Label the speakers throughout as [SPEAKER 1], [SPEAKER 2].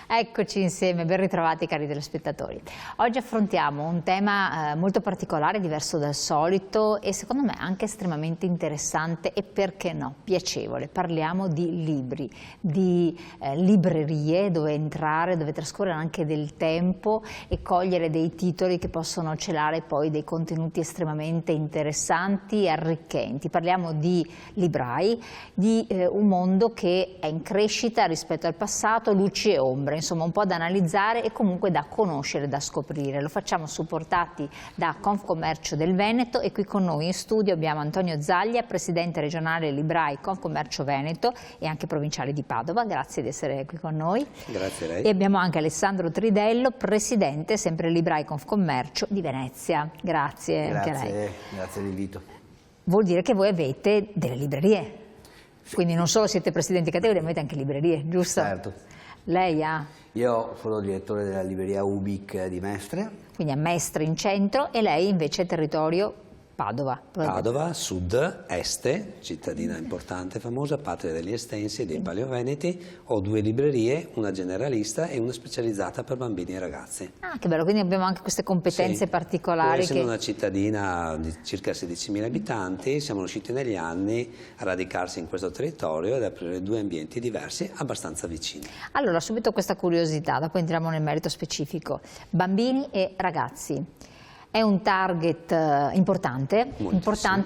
[SPEAKER 1] Eccoci insieme, ben ritrovati cari telespettatori. Oggi affrontiamo un tema molto particolare, diverso dal solito e secondo me anche estremamente interessante e perché no, piacevole. Parliamo di libri, di librerie dove entrare, dove trascorrere anche del tempo e cogliere dei titoli che possono celare poi dei contenuti estremamente interessanti e arricchenti. Parliamo di librai, di un mondo che è in crescita rispetto al passato, luci e ombre. Insomma un po' da analizzare e comunque da conoscere, da scoprire. Lo facciamo supportati da Confcommercio del Veneto e qui con noi in studio abbiamo Antonio Zaglia, presidente regionale Librai Confcommercio Veneto e anche provinciale di Padova. Grazie di essere qui con noi.
[SPEAKER 2] Grazie a lei.
[SPEAKER 1] E abbiamo anche Alessandro Tridello, presidente sempre Librai Confcommercio di Venezia. Grazie anche a lei.
[SPEAKER 2] Grazie dell'invito.
[SPEAKER 1] Vuol dire che voi avete delle librerie, quindi non solo siete presidenti categoria, ma avete anche librerie, giusto?
[SPEAKER 2] Certo.
[SPEAKER 1] Lei ha?
[SPEAKER 2] Io sono direttore della libreria Ubic di Mestre.
[SPEAKER 1] Quindi a Mestre in centro e lei invece territorio Padova.
[SPEAKER 2] Padova, sud, Este, cittadina importante, famosa, patria degli estensi e dei paleoveneti. Ho due librerie, una generalista e una specializzata per bambini e ragazzi.
[SPEAKER 1] Ah, che bello, quindi abbiamo anche queste competenze particolari.
[SPEAKER 2] Essendo una cittadina di circa 16.000 abitanti, siamo riusciti negli anni a radicarsi in questo territorio ed aprire due ambienti diversi abbastanza vicini.
[SPEAKER 1] Allora, subito questa curiosità, dopo entriamo nel merito specifico. Bambini e ragazzi. È un target importante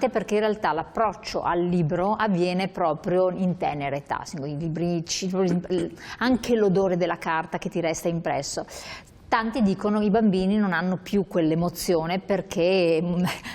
[SPEAKER 1] perché in realtà l'approccio al libro avviene proprio in tenera età, i librici, anche l'odore della carta che ti resta impresso. Tanti dicono che i bambini non hanno più quell'emozione perché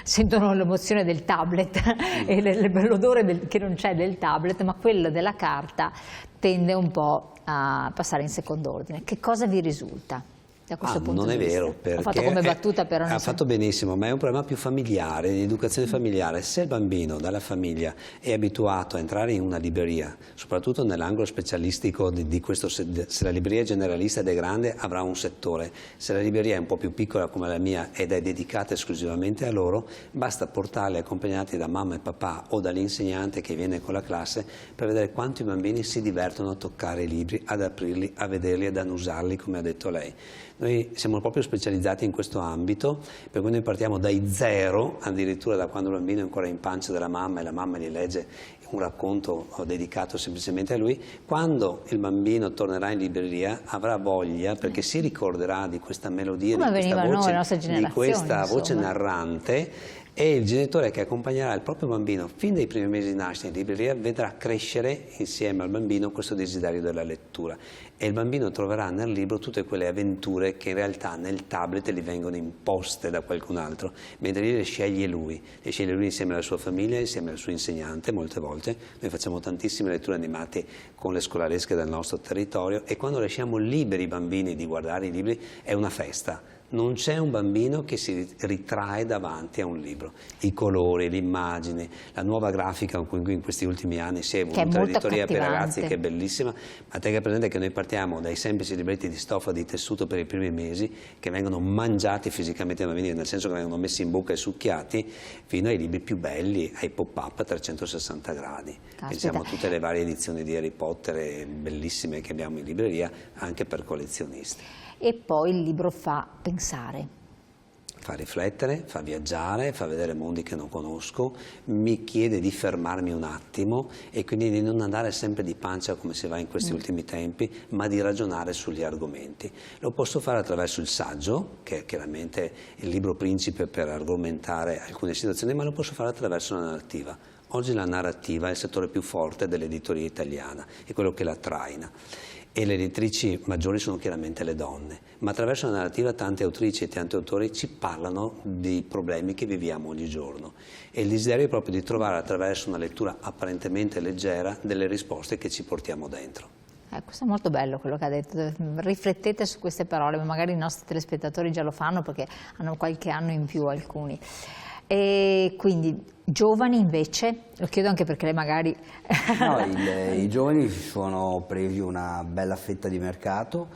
[SPEAKER 1] sentono l'emozione del tablet e l'odore che non c'è del tablet, ma quello della carta tende un po' a passare in secondo ordine. Che cosa vi risulta? Da questo punto
[SPEAKER 2] non
[SPEAKER 1] di
[SPEAKER 2] è
[SPEAKER 1] vista.
[SPEAKER 2] vero, perché
[SPEAKER 1] ho fatto come battuta però
[SPEAKER 2] ha fatto benissimo, ma è un problema più familiare, di educazione familiare. Se il bambino dalla famiglia è abituato a entrare in una libreria, soprattutto nell'angolo specialistico di questo, se la libreria è generalista ed è grande avrà un settore, se la libreria è un po' più piccola come la mia ed è dedicata esclusivamente a loro, basta portarli accompagnati da mamma e papà o dall'insegnante che viene con la classe per vedere quanto i bambini si divertono a toccare i libri, ad aprirli, a vederli, ad annusarli, come ha detto lei. Noi siamo proprio specializzati in questo ambito, per cui noi partiamo dai zero, addirittura da quando il bambino è ancora in pancia della mamma e la mamma gli legge un racconto dedicato semplicemente a lui. Quando il bambino tornerà in libreria avrà voglia, perché si ricorderà di questa melodia, di questa voce narrante, e il genitore che accompagnerà il proprio bambino fin dai primi mesi di nascita in libreria vedrà crescere insieme al bambino questo desiderio della lettura e il bambino troverà nel libro tutte quelle avventure che in realtà nel tablet gli vengono imposte da qualcun altro, mentre le sceglie lui insieme alla sua famiglia, insieme al suo insegnante. Molte volte noi facciamo tantissime letture animate con le scolaresche del nostro territorio e quando lasciamo liberi i bambini di guardare i libri è una festa. Non c'è un bambino che si ritrae davanti a un libro. I colori, l'immagine, la nuova grafica con cui in questi ultimi anni si è evoluta l'editoria per ragazzi, che è bellissima. Ma te che presente che noi partiamo dai semplici libretti di stoffa di tessuto per i primi mesi, che vengono mangiati fisicamente dai bambini, nel senso che vengono messi in bocca e succhiati, fino ai libri più belli, ai pop-up a 360 gradi. Pensiamo a tutte le varie edizioni di Harry Potter bellissime che abbiamo in libreria, anche per collezionisti.
[SPEAKER 1] E poi il libro fa pensare.
[SPEAKER 2] Fa riflettere, fa viaggiare, fa vedere mondi che non conosco, mi chiede di fermarmi un attimo e quindi di non andare sempre di pancia come si va in questi ultimi tempi, ma di ragionare sugli argomenti. Lo posso fare attraverso il saggio, che è chiaramente il libro principe per argomentare alcune situazioni, ma lo posso fare attraverso la narrativa. Oggi la narrativa è il settore più forte dell'editoria italiana, è quello che la traina. E le editrici maggiori sono chiaramente le donne, ma attraverso la narrativa tante autrici e tanti autori ci parlano di problemi che viviamo ogni giorno e il desiderio è proprio di trovare attraverso una lettura apparentemente leggera delle risposte che ci portiamo dentro.
[SPEAKER 1] Questo è molto bello quello che ha detto, riflettete su queste parole, magari i nostri telespettatori già lo fanno perché hanno qualche anno in più alcuni. E quindi giovani invece, lo chiedo anche perché lei magari...
[SPEAKER 3] No, i giovani si sono presi una bella fetta di mercato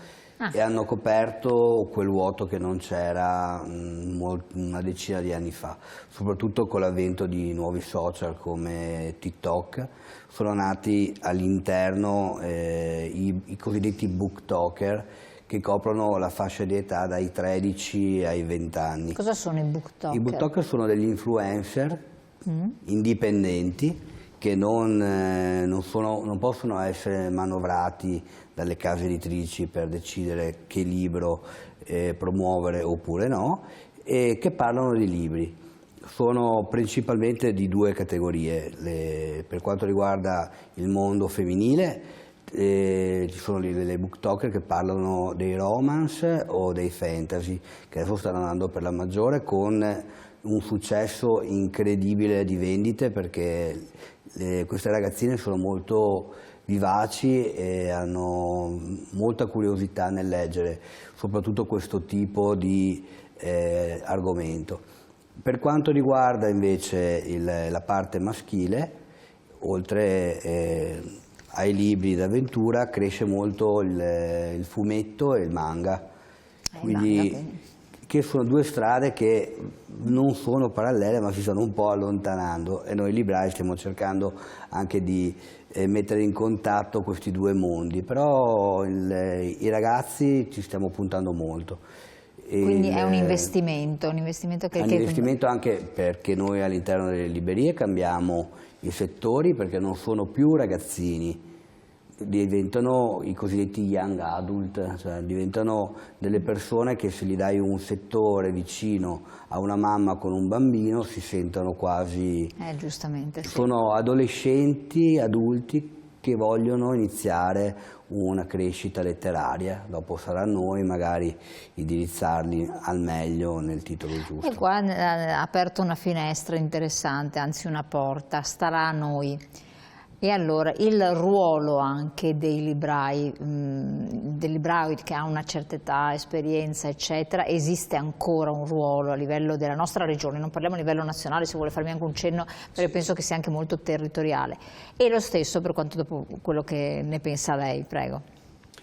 [SPEAKER 3] e hanno coperto quel vuoto che non c'era una decina di anni fa, soprattutto con l'avvento di nuovi social come TikTok. Sono nati all'interno i cosiddetti booktoker, che coprono la fascia di età dai 13 ai 20 anni.
[SPEAKER 1] Cosa sono i booktoker?
[SPEAKER 3] I booktoker sono degli influencer indipendenti che non possono essere manovrati dalle case editrici per decidere che libro promuovere oppure no, e che parlano di libri. Sono principalmente di due categorie. Per quanto riguarda il mondo femminile, ci sono le booktoker che parlano dei romance o dei fantasy, che adesso stanno andando per la maggiore con un successo incredibile di vendite, perché queste ragazzine sono molto vivaci e hanno molta curiosità nel leggere, soprattutto questo tipo di argomento. Per quanto riguarda invece la parte maschile, oltre ai libri d'avventura cresce molto il fumetto e il manga, che sono due strade che non sono parallele ma si stanno un po' allontanando, e noi librai stiamo cercando anche di mettere in contatto questi due mondi, però i ragazzi ci stiamo puntando molto.
[SPEAKER 1] Quindi è un investimento che...
[SPEAKER 3] È un investimento anche perché noi all'interno delle librerie cambiamo i settori, perché non sono più ragazzini, diventano i cosiddetti young adult, cioè diventano delle persone che, se gli dai un settore vicino a una mamma con un bambino, si sentono quasi...
[SPEAKER 1] giustamente, sì.
[SPEAKER 3] Sono adolescenti, adulti che vogliono iniziare una crescita letteraria, dopo sarà a noi magari indirizzarli al meglio nel titolo giusto.
[SPEAKER 1] E qua ha aperto una finestra interessante, anzi una porta, starà a noi. E allora il ruolo anche dei librai, del libraio che ha una certa età, esperienza, eccetera, esiste ancora un ruolo a livello della nostra regione, non parliamo a livello nazionale, se vuole farmi anche un cenno, perché penso che sia anche molto territoriale. E lo stesso per quanto dopo quello che ne pensa lei, prego.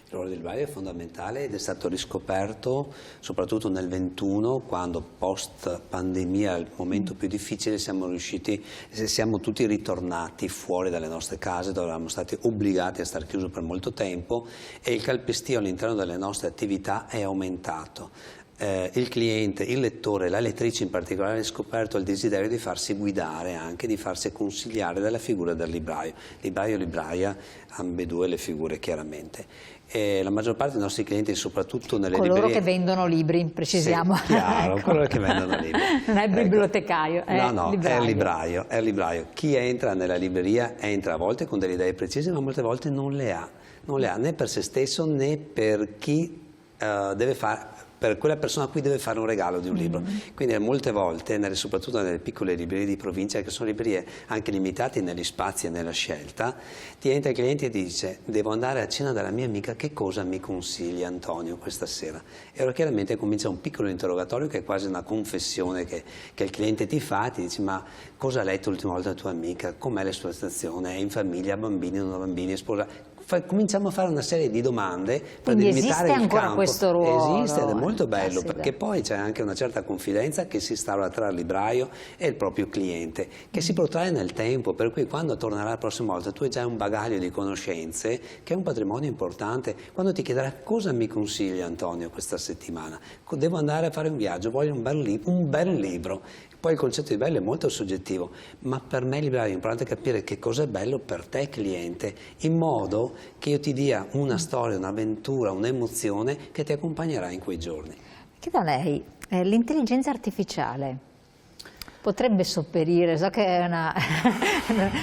[SPEAKER 2] Il ruolo del libraio è fondamentale ed è stato riscoperto soprattutto nel 21, quando post pandemia, al momento più difficile, siamo tutti ritornati fuori dalle nostre case, dove eravamo stati obbligati a stare chiusi per molto tempo, e il calpestio all'interno delle nostre attività è aumentato. Il cliente, il lettore, la lettrice in particolare, ha scoperto il desiderio di farsi guidare, anche di farsi consigliare dalla figura del libraio. Libraio e libraia, ambedue le figure chiaramente. E la maggior parte dei nostri clienti, soprattutto nelle librerie...
[SPEAKER 1] Coloro che vendono libri, precisiamo.
[SPEAKER 2] Sì, chiaro,
[SPEAKER 1] ecco.
[SPEAKER 2] coloro che vendono libri.
[SPEAKER 1] Non è il bibliotecario, è
[SPEAKER 2] no,
[SPEAKER 1] libraio.
[SPEAKER 2] È il libraio. Chi entra nella libreria entra a volte con delle idee precise, ma molte volte non le ha. Non le ha né per se stesso né per chi deve fare... per quella persona a cui deve fare un regalo di un libro. Quindi molte volte, soprattutto nelle piccole librerie di provincia, che sono librerie anche limitate negli spazi e nella scelta, ti entra il cliente e ti dice: devo andare a cena dalla mia amica, che cosa mi consigli Antonio questa sera? E allora chiaramente comincia un piccolo interrogatorio che è quasi una confessione che il cliente ti fa, ti dice: ma cosa ha letto l'ultima volta la tua amica? Com'è la sua situazione? È in famiglia, ha bambini, non ha bambini, è sposa? Cominciamo a fare una serie di domande per delimitare il campo.
[SPEAKER 1] Esiste ancora questo ruolo?
[SPEAKER 2] Esiste, ed è molto bello, perché poi c'è anche una certa confidenza che si instaura tra il libraio e il proprio cliente, che si protrae nel tempo, per cui quando tornerà la prossima volta tu hai già un bagaglio di conoscenze che è un patrimonio importante. Quando ti chiederà: cosa mi consiglia Antonio questa settimana? Devo andare a fare un viaggio, voglio un bel libro. Poi il concetto di bello è molto soggettivo, ma per me libraio è importante capire che cosa è bello per te cliente, in modo che io ti dia una storia, un'avventura, un'emozione che ti accompagnerà in quei giorni.
[SPEAKER 1] Chiedo a lei, l'intelligenza artificiale potrebbe sopperire, so che è una...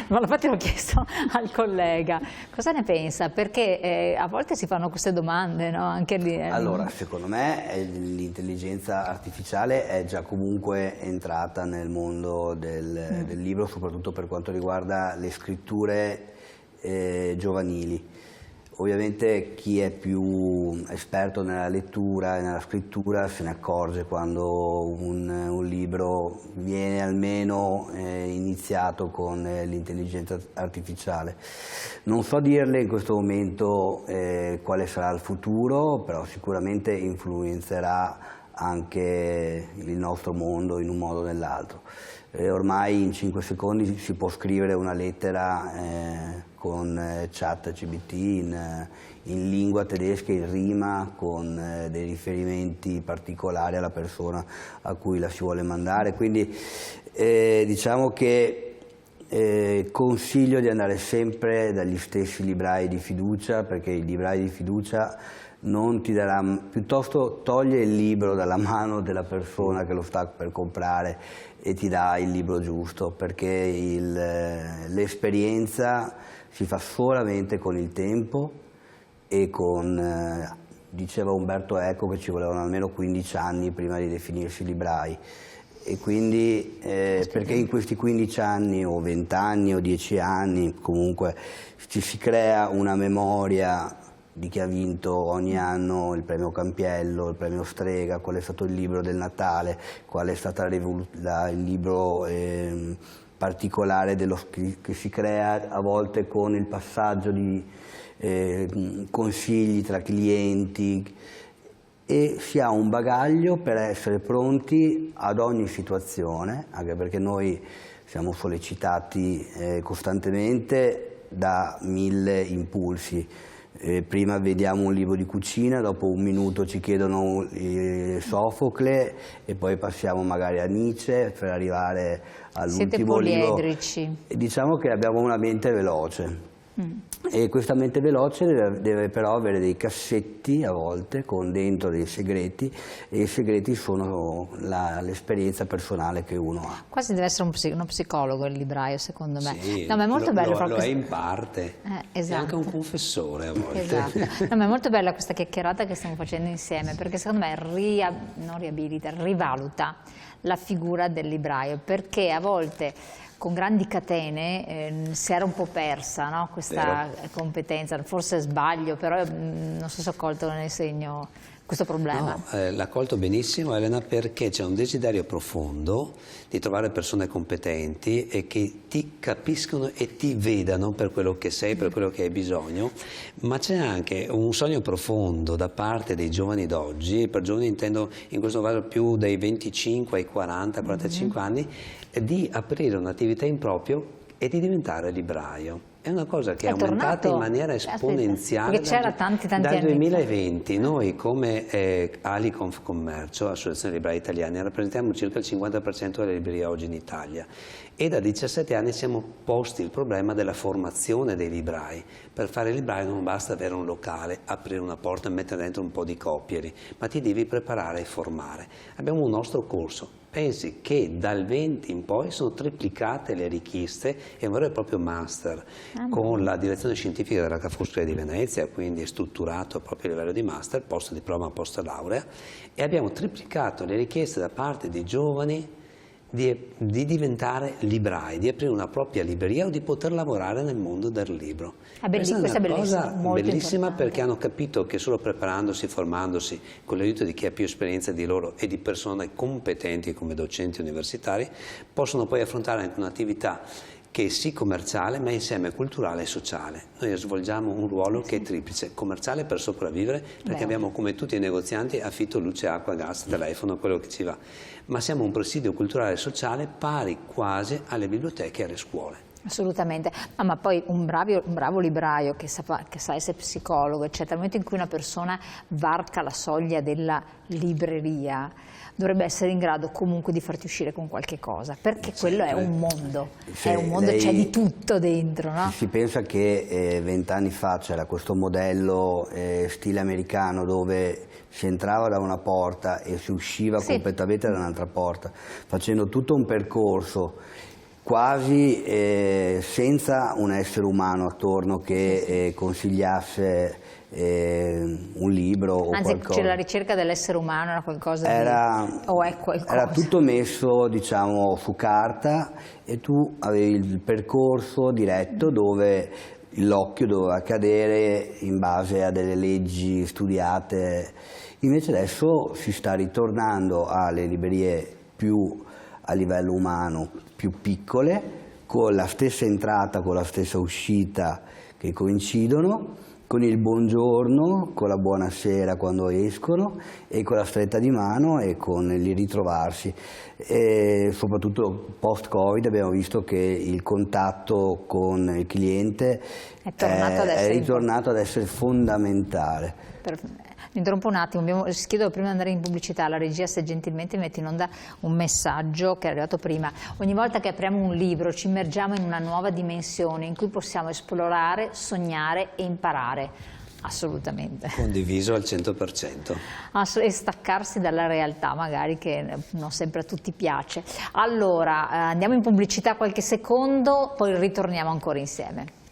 [SPEAKER 1] ma infatti l'ho chiesto al collega, cosa ne pensa? Perché a volte si fanno queste domande, no? Anche lì,
[SPEAKER 3] Allora, secondo me l'intelligenza artificiale è già comunque entrata nel mondo del libro, soprattutto per quanto riguarda le scritture giovanili. Ovviamente chi è più esperto nella lettura e nella scrittura se ne accorge quando un libro viene almeno iniziato con l'intelligenza artificiale. Non so dirle in questo momento quale sarà il futuro, però sicuramente influenzerà anche il nostro mondo in un modo o nell'altro. Ormai in 5 secondi si può scrivere una lettera con ChatGPT in lingua tedesca, in rima, con dei riferimenti particolari alla persona a cui la si vuole mandare. Quindi diciamo che consiglio di andare sempre dagli stessi librai di fiducia, perché i librai di fiducia non ti darà, piuttosto toglie il libro dalla mano della persona che lo sta per comprare e ti dà il libro giusto, perché l'esperienza si fa solamente con il tempo e con, diceva Umberto Eco che ci volevano almeno 15 anni prima di definirsi librai. E quindi perché in questi 15 anni o 20 anni o 10 anni comunque ci si crea una memoria di chi ha vinto ogni anno il premio Campiello, il premio Strega, qual è stato il libro del Natale, qual è stato il libro particolare che si crea a volte con il passaggio di consigli tra clienti, e si ha un bagaglio per essere pronti ad ogni situazione, anche perché noi siamo sollecitati costantemente da 1000 impulsi. Prima vediamo un libro di cucina, dopo un minuto ci chiedono Sofocle e poi passiamo magari a Nietzsche per arrivare all'ultimo libro. Siete poliedrici. Diciamo che abbiamo una mente veloce. E questa mente veloce deve però avere dei cassetti a volte con dentro dei segreti, e i segreti sono l'esperienza personale che uno ha.
[SPEAKER 1] Quasi deve essere uno psicologo il libraio, secondo me.
[SPEAKER 2] Sì,
[SPEAKER 1] no, ma è molto bello
[SPEAKER 2] lo è in parte,
[SPEAKER 1] esatto.
[SPEAKER 2] È anche un confessore a volte.
[SPEAKER 1] Esatto. No, ma è molto bella questa chiacchierata che stiamo facendo insieme, perché secondo me rivaluta la figura del libraio, perché a volte con grandi catene si era un po' persa, no? Questa competenza, forse sbaglio, però non so se ho colto nel segno questo problema.
[SPEAKER 2] No, l'ha colto benissimo Elena, perché c'è un desiderio profondo di trovare persone competenti e che ti capiscono e ti vedano per quello che sei, per quello che hai bisogno, ma c'è anche un sogno profondo da parte dei giovani d'oggi, per giovani intendo in questo caso più dai 25 ai 40, 45 anni, di aprire un'attività in proprio e di diventare libraio. È una cosa che è aumentata in maniera esponenziale dal 2020. Noi come Aliconf Commercio, Associazione Librai Italiani, rappresentiamo circa il 50% delle librerie oggi in Italia, e da 17 anni siamo posti il problema della formazione dei librai. Per fare il libraio non basta avere un locale, aprire una porta e mettere dentro un po' di coppieri, ma ti devi preparare e formare. Abbiamo un nostro corso. Pensi che dal 20 in poi sono triplicate le richieste, è un vero e proprio master con la direzione scientifica della Ca' Foscari di Venezia, quindi è strutturato proprio a livello di master, post diploma, post laurea, e abbiamo triplicato le richieste da parte dei giovani di diventare librai, di aprire una propria libreria o di poter lavorare nel mondo del libro. Questa è una cosa bellissima, perché hanno capito che solo preparandosi, formandosi con l'aiuto di chi ha più esperienza di loro e di persone competenti come docenti universitari, possono poi affrontare anche un'attività che è sì commerciale, ma insieme culturale e sociale. Noi svolgiamo un ruolo che è triplice: commerciale per sopravvivere, perché abbiamo come tutti i negozianti affitto, luce, acqua, gas, telefono, quello che ci va, ma siamo un presidio culturale e sociale pari quasi alle biblioteche e alle scuole.
[SPEAKER 1] Assolutamente, ma poi un bravo libraio che sa essere psicologo, eccetera, nel momento in cui una persona varca la soglia della libreria, dovrebbe essere in grado comunque di farti uscire con qualche cosa, perché quello è un mondo, c'è di tutto dentro, no?
[SPEAKER 3] Si pensa che 20 anni fa c'era questo modello stile americano dove si entrava da una porta e si usciva completamente da un'altra porta, facendo tutto un percorso quasi senza un essere umano attorno che consigliasse un libro o qualcosa.
[SPEAKER 1] Cioè la ricerca dell'essere umano era qualcosa
[SPEAKER 3] era tutto messo, diciamo, su carta, e tu avevi il percorso diretto dove l'occhio doveva cadere in base a delle leggi studiate, invece adesso si sta ritornando alle librerie più a livello umano, più piccole, con la stessa entrata, con la stessa uscita che coincidono, con il buongiorno, con la buonasera quando escono e con la stretta di mano e con il ritrovarsi. E soprattutto post-Covid abbiamo visto che il contatto con il cliente è ritornato ad essere fondamentale.
[SPEAKER 1] Mi interrompo un attimo, chiedo prima di andare in pubblicità alla regia se gentilmente metti in onda un messaggio che è arrivato prima. Ogni volta che apriamo un libro ci immergiamo in una nuova dimensione in cui possiamo esplorare, sognare e imparare. Assolutamente.
[SPEAKER 2] Condiviso al 100%.
[SPEAKER 1] E staccarsi dalla realtà, magari, che non sempre a tutti piace. Allora, andiamo in pubblicità qualche secondo, poi ritorniamo ancora insieme.